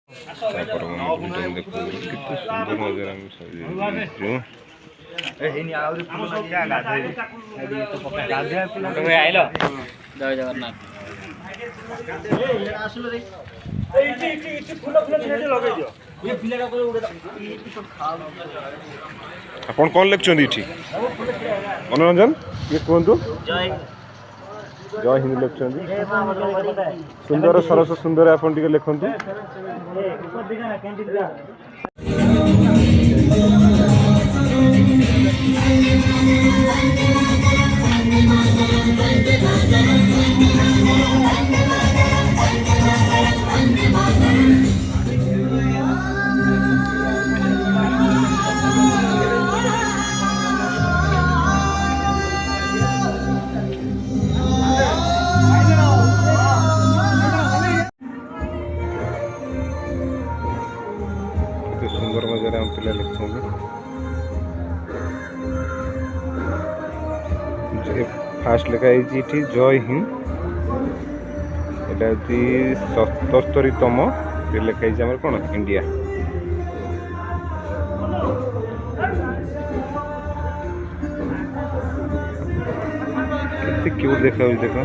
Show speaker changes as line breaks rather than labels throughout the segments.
ତାପରେ ବିଲ୍ଡିଂ ଦେଖୁ କେତେ ସୁନ୍ଦର ନଜର ଆମେ ସଜେଇଛୁ।
ଜୟ ଜଗନ୍ନାଥ।
ଆପଣ କ'ଣ ଲେଖୁଛନ୍ତି ଏଠି? ମନୋରଞ୍ଜନ କିଏ କୁହନ୍ତୁ? ଜୟ ହିନ୍ଦ ଲେଖୁଛନ୍ତି। ସୁନ୍ଦର ସରସ ସୁନ୍ଦର ଆପଣ ଟିକେ ଲେଖନ୍ତୁ। କେତେ ସୁନ୍ଦର ମଜାରେ ଆମ ପିଲା ଲେଖୁଛନ୍ତି। ଫାଷ୍ଟ ଲେଖା ହେଇଛି ଏଠି ଜୟ ହିନ୍ଦ। ଏଇଟା ହେଉଛି 77ତମ ଲେଖା ହେଇଛି ଆମର କ'ଣ ଇଣ୍ଡିଆ। କେତେ କ୍ୟୁଟ୍ ଦେଖାଯାଉଛି ଦେଖ।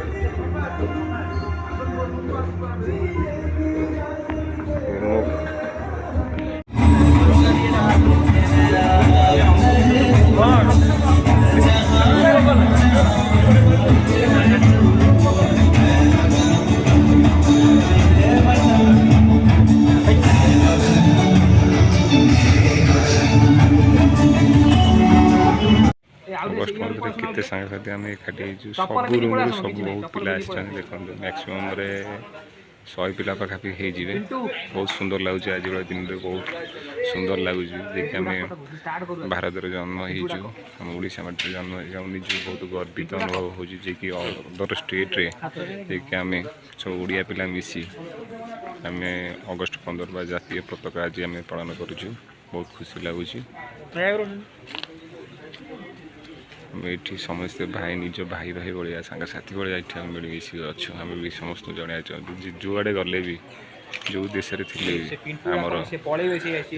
ଅଗଷ୍ଟ 15ରେ କେତେ ସାଙ୍ଗସାଥି ଆମେ ଏକାଠି ହେଇଛୁ। ସବୁ ରୁମ୍ରୁ ସବୁ ବହୁତ ପିଲା ଆସିଛନ୍ତି। ଦେଖନ୍ତୁ ମ୍ୟାକ୍ସିମମ୍ରେ 100 ପିଲା ପାଖାପାଖି ହେଇଯିବେ। ବହୁତ ସୁନ୍ଦର ଲାଗୁଛି। ଆଜି ଭଳି ଦିନରେ ବହୁତ ସୁନ୍ଦର ଲାଗୁଛି ଦେଖି। ଆମେ ଭାରତରେ ଜନ୍ମ ହେଇଛୁ, ଆମ ଓଡ଼ିଶା ମାଟିରେ ଜନ୍ମ ହେଇଛୁ। ଆମ ନିଜକୁ ବହୁତ ଗର୍ବିତ ଅନୁଭବ ହେଉଛି ଯେ କି ଅଦର ଷ୍ଟେଟ୍ରେ ଯାଇକି ଆମେ ସବୁ ଓଡ଼ିଆ ପିଲା ମିଶି ଆମେ ଅଗଷ୍ଟ 15 ବା ଜାତୀୟ ପତାକା ଆଜି ଆମେ ପାଳନ କରୁଛୁ। ବହୁତ ଖୁସି ଲାଗୁଛି। ଆମେ ଏଠି ସମସ୍ତେ ଭାଇ ନିଜ ଭାଇ ଭଳିଆ ସାଙ୍ଗସାଥି ଭଳିଆ ଏଠି ଆମେ ମିଳିମିଶି ଅଛୁ। ଆମେ ବି ସମସ୍ତଙ୍କୁ ଜଣାଇବା ଚାହୁଁଛୁ ଯେ ଯୁଆଡ଼େ ଗଲେ ବି ଯେଉଁ ଦେଶରେ ଥିଲେ ବି ଆମର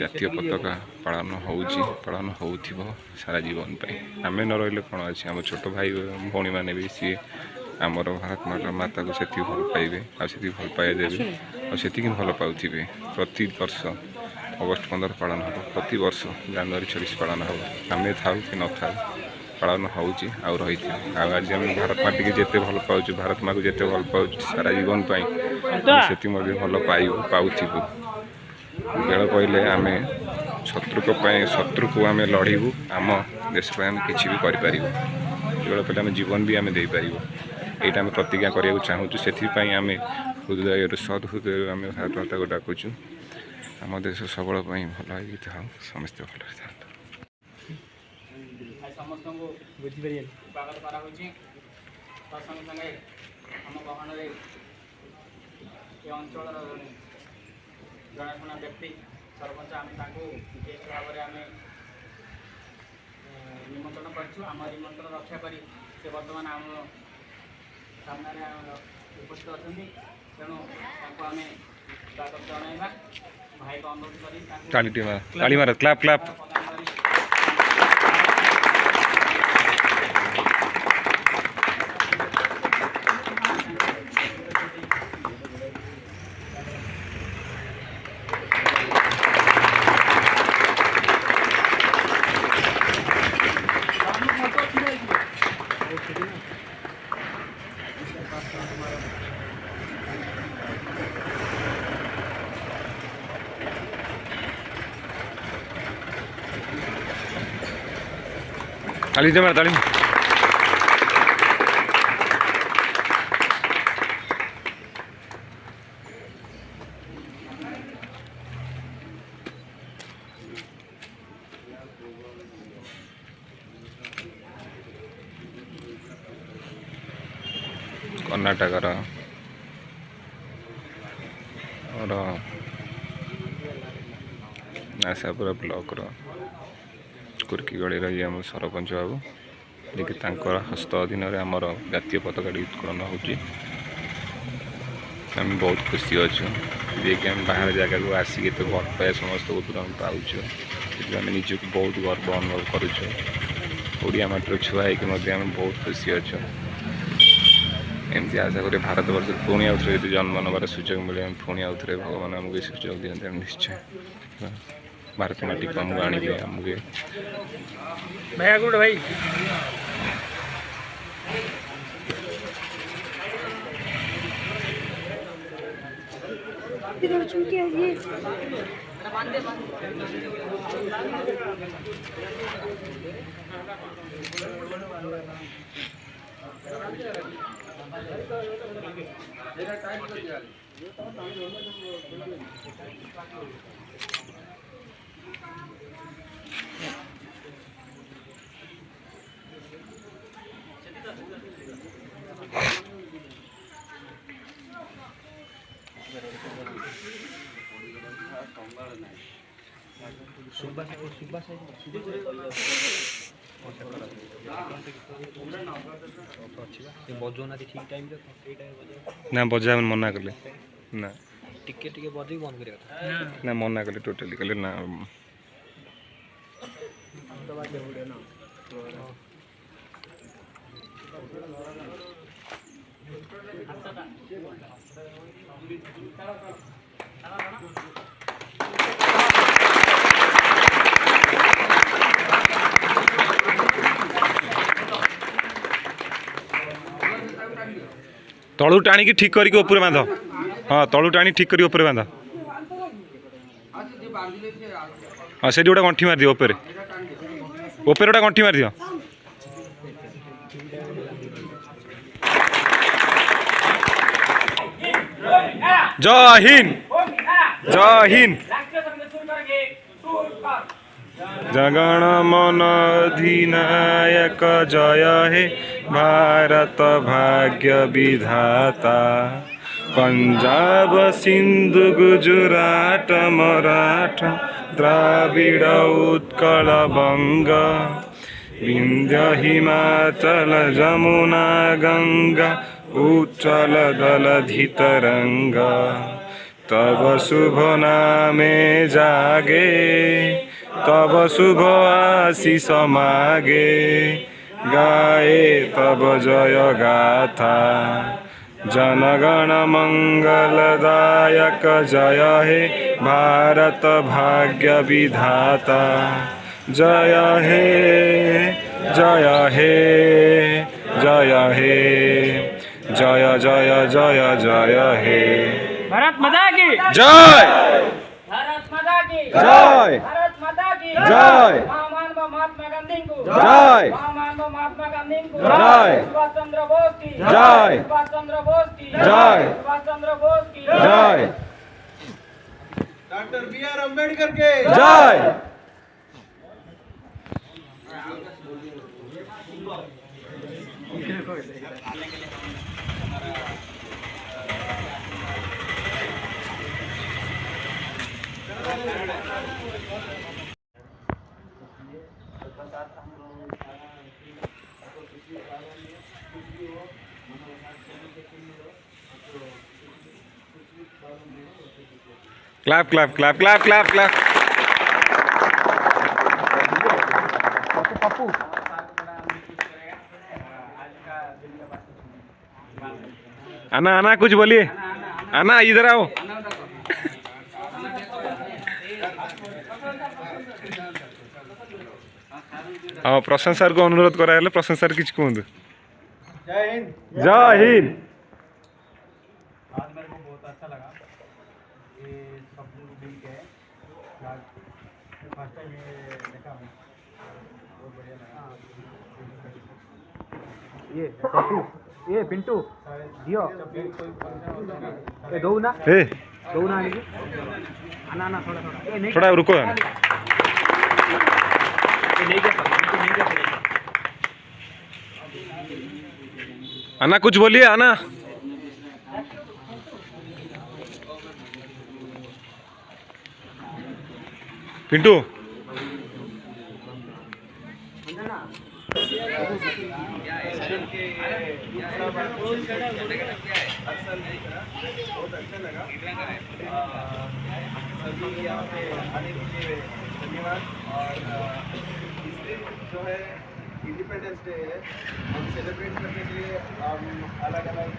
ଜାତୀୟ ପତାକା ପାଳନ ହେଉଛି, ପାଳନ ହେଉଥିବ ସାରା ଜୀବନ ପାଇଁ। ଆମେ ନ ରହିଲେ କ'ଣ ଅଛି, ଆମ ଛୋଟ ଭାଇ ଭଉଣୀମାନେ ବି ସିଏ ଆମର ଭାରତ ମାତାକୁ ସେତିକି ଭଲ ପାଇବେ, ଆଉ ସେତିକି ଭଲ ପାଇବା ଦେବେ, ଆଉ ସେତିକି ଭଲ ପାଉଥିବେ। ପ୍ରତିବର୍ଷ ଅଗଷ୍ଟ 15 ପାଳନ ହେବ, ପ୍ରତିବର୍ଷ ଜାନୁଆରୀ 26 ପାଳନ ହେବ। ଆମେ ଥାଉ କି ନଥାଉ ପାଳନ ହେଉଛି ଆଉ ରହିଥିବ। ଆଉ ଆଜି ଆମେ ଭାରତ ମାଟିକି ଯେତେ ଭଲ ପାଉଛୁ, ଭାରତ ମାଆକୁ ଯେତେ ଭଲ ପାଉଛୁ ସାରା ଜୀବନ ପାଇଁ ସେତିକି ମଧ୍ୟ ଭଲ ପାଉଥିବୁ। ବେଳ ପଇଲେ ଆମେ ଶତ୍ରୁକୁ ଆମେ ଲଢ଼ିବୁ। ଆମ ଦେଶ ପାଇଁ ଆମେ କିଛି ବି କରିପାରିବୁ। ବେଳ ପଇଲେ ଆମେ ଜୀବନ ବି ଆମେ ଦେଇପାରିବୁ। ଏଇଟା ଆମେ ପ୍ରତିଜ୍ଞା କରିବାକୁ ଚାହୁଁଛୁ। ସେଥିପାଇଁ ଆମେ ହୃଦୟରୁ ସଦ୍ ହୃଦୟରୁ ଆମେ ଭାରତ ମାତାକୁ ଡାକୁଛୁ। ଆମ ଦେଶ ସବୁବେଳେ ପାଇଁ ଭଲ ହେଇକି ଥାଉ, ସମସ୍ତେ ଭଲରେ ଥାନ୍ତୁ।
ସମସ୍ତଙ୍କୁ ବୁଝିପାରିବେ ସ୍ୱାଗତ କରାହେଉଛି। ତା ସଙ୍ଗେ ସଙ୍ଗେ ଆମ ଗହଣରେ ଏ ଅଞ୍ଚଳର ଜଣାଶୁଣା ବ୍ୟକ୍ତି ସରପଞ୍ଚ, ଆମେ ତାଙ୍କୁ ଗେଷ୍ଟ ଭାବରେ ଆମେ ନିମନ୍ତ୍ରଣ କରିଛୁ। ଆମ ନିମନ୍ତ୍ରଣ ରକ୍ଷା କରି ସେ ବର୍ତ୍ତମାନ ଆମ ସାମ୍ନାରେ ଉପସ୍ଥିତ ଅଛନ୍ତି। ତେଣୁ ତାଙ୍କୁ ଆମେ ସ୍ୱାଗତ ଜଣାଇବା। ଭାଇକୁ ଅନୁରୋଧ କରି ତାଙ୍କୁ
ताली कर्नाटकर आशापुरा ब्लॉक कुर्कीगढ़ी रही आम सरपंच बाबू जी हस्त अधीन आमर जातीय पताका उत्तोलन होची। आम बहुत खुशी अच्छु। ଯିଏକି ଆମେ ବାହାର ଜାଗାକୁ ଆସିକି ଏତେ ଭଲ ପାଇବା ସମସ୍ତଙ୍କୁ ଆମେ ପାଉଛୁ। ସେଥିପାଇଁ ଆମେ ନିଜକୁ ବହୁତ ଗର୍ବ ଅନୁଭବ କରୁଛୁ। ଓଡ଼ିଆ ମାଟିର ଛୁଆ ହେଇକି ମଧ୍ୟ ଆମେ ବହୁତ ଖୁସି ଅଛୁ। ଏମିତି ଆଶା କরি ଭାରତବର୍ଷରେ ପୁଣି ଆଉଥରେ ଯଦି ଜନ୍ମ ନେବାର ସୁଯୋଗ ମିଳେ ଆମେ ପୁଣି ଆଉଥରେ ଭଗବାନ ଆମକୁ ଏ ସୁଯୋଗ ଦିଅନ୍ତି ଆମେ ନିଶ୍ଚୟ ଭାରତ ମାଟିକୁ ଆମକୁ ଆଣିବେ ଆମକୁ
भैया गुड भाई बजाऊना ठीक टाइम
ना बजा मना कले ना
टिके टिके बजे बंद कर
ना मना कले टोटली कले ना तलू टाणी ठीक करके ऊपर बांध हाँ तलू टाणी ठीक करके ऊपर बांध हाँ से गोटे गंठी मार दियो ऊपर गोटे गंठी मार दियो जय हिंद जय हिंद जगण मन अधिनायक जय हे भारत भाग्य विधाता पंजाब सिंधु गुजरात मराठा द्राविड़ उत्कल बंग विंध्य हिमाचल जमुना गंगा उच्चल दलधि तरंग तब शुभ नामे जागे तब शुभ आशीष मागे गाए तब जय गाथा जनगण मंगलदायक जय हे भारत भाग्य विधाता जय हे जय हे जय हे जय जय जय जय हे
भारत माता की
जय
भारत माता की
जय
भारत माता की
जय
महात्मा गांधी को
जय
महात्मा गांधी को
जय
सुभाष चंद्र बोस की
जय
सुभाष चंद्र बोस की
जय
सुभाष चंद्र बोस की
जय
डॉक्टर बी.आर. अम्बेडकर के
जय clap clap clap clap clap clap आना आना कुछ बोलिए आना इधर आओ हाँ प्रशांत सर को अनुरोध कराया प्रशांत सर किछ कहूँ
जय हिंद
जय हिंद
आज मेरे को बहुत अच्छा लगा ये सब लोग मिल के फर्स्ट टाइम ये देखा मैं बहुत बढ़िया लगा
ये पिंटू दियो ये दो ना
ए
आना आना थोड़ा थोड़ा ये नहीं
थोड़ा रुको
ये नहीं कर सकते
आना कुछ बोलिए आना पिंटू
हर साल नहीं करा, बहुत अच्छा लगा। सभी यहाँ पे आने के लिए धन्यवाद। और इस दिन जो है इंडिपेंडेंस डे है, हम सेलिब्रेट करने के लिए हम अलग अलग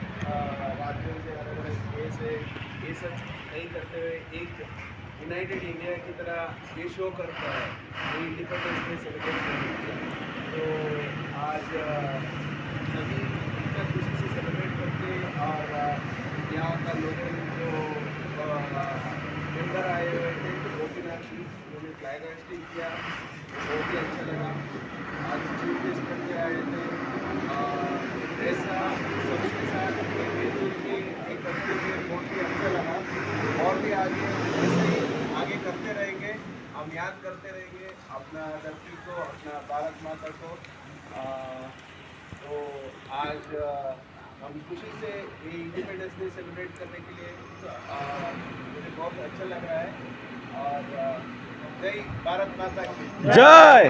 राज्यों से, अलग अलग देश से ये सब नहीं करते हुए एक यूनाइटेड इंडिया की तरह ये शो करता है ये इंडिपेंडेंस डे सेलिब्रेट करने के लिए। तो आज सभी इतना खुशी से सेलिब्रेट करते, और यहाँ का लोकल जो मेंबर आए हुए थे गोपीनाथ जी, उन्होंने फ्लैग होस्टिंग किया, बहुत ही अच्छा लगा। आज चीफ गेस्ट करके आए थे, ऐसा सबके साथ मिलजुल के एक करते हुए बहुत ही अच्छा लगा। और भी आगे ऐसे ही आगे करते रहेंगे, हम याद करते रहेंगे अपना धरती को, अपना भारत माता को। तो आज हम खुशी से ये इंडिपेंडेंस डे सेलिब्रेट करने के लिए मुझे बहुत अच्छा लग रहा है। और जय भारत माता की
जय।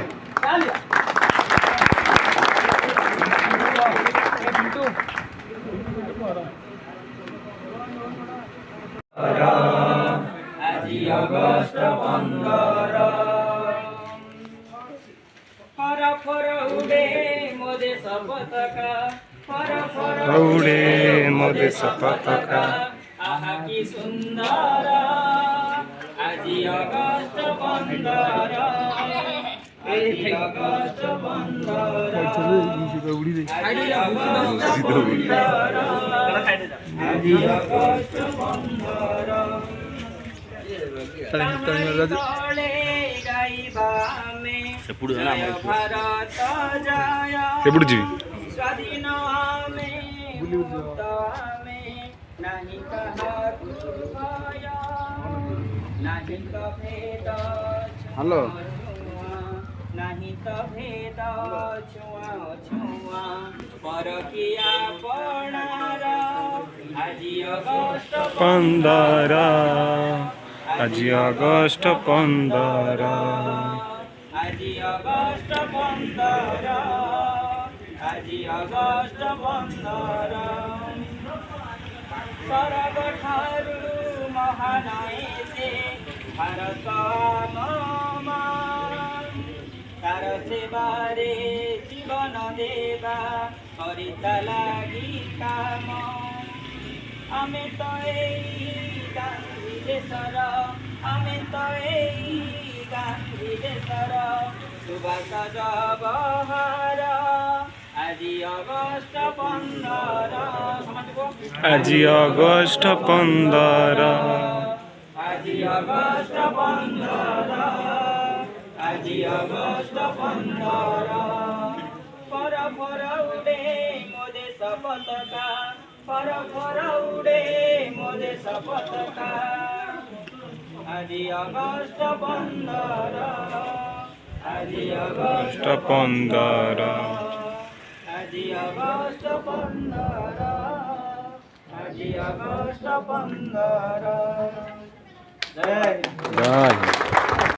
আজি অগষ্ট 15 ফর ফর উড়ে মোদে পতাকা, ফর ফর
উড়ে মোদে পতাকা,
আহা কি সুন্দর আজি অগষ্ট 15 আজি অগষ্ট 15 আজি অগষ্ট 15 তলে গাইবা মে ভারত জয়
এপড়ু জি
স্বাধীন মে মুক্ত মে নাহি কাহাকু ভয় নাহি ভেদ
হ্যালো
নাহি ভেদ ছুঁয়া ছুঁয়া পরকিয়া পণার আজি অগষ্ট
15 আজি অগষ্ট 15
আজি অগষ্ট 15 আজি অগষ্ট 15 সর্বঠারু মহান এসে ভারত মমান তার সেবারে জীবন দেবা করিতা লাগি কাম আমি তো এই গান্ধী দেশর আমি তো এই গান্ধী দেশর সুভাষ জবহার আজি অগষ্ট 15
আজি অগষ্ট 15
আজি অগষ্ট 15 আজি অগষ্ট 15 ফর ফর উড়ে মোদে পতাকা, ফর ফর উড়ে মোদে পতাকা আজি অগষ্ট 15 আজি অগষ্ট
15
আজি অগষ্ট 15 আজি অগষ্ট 15 জয়
জয়।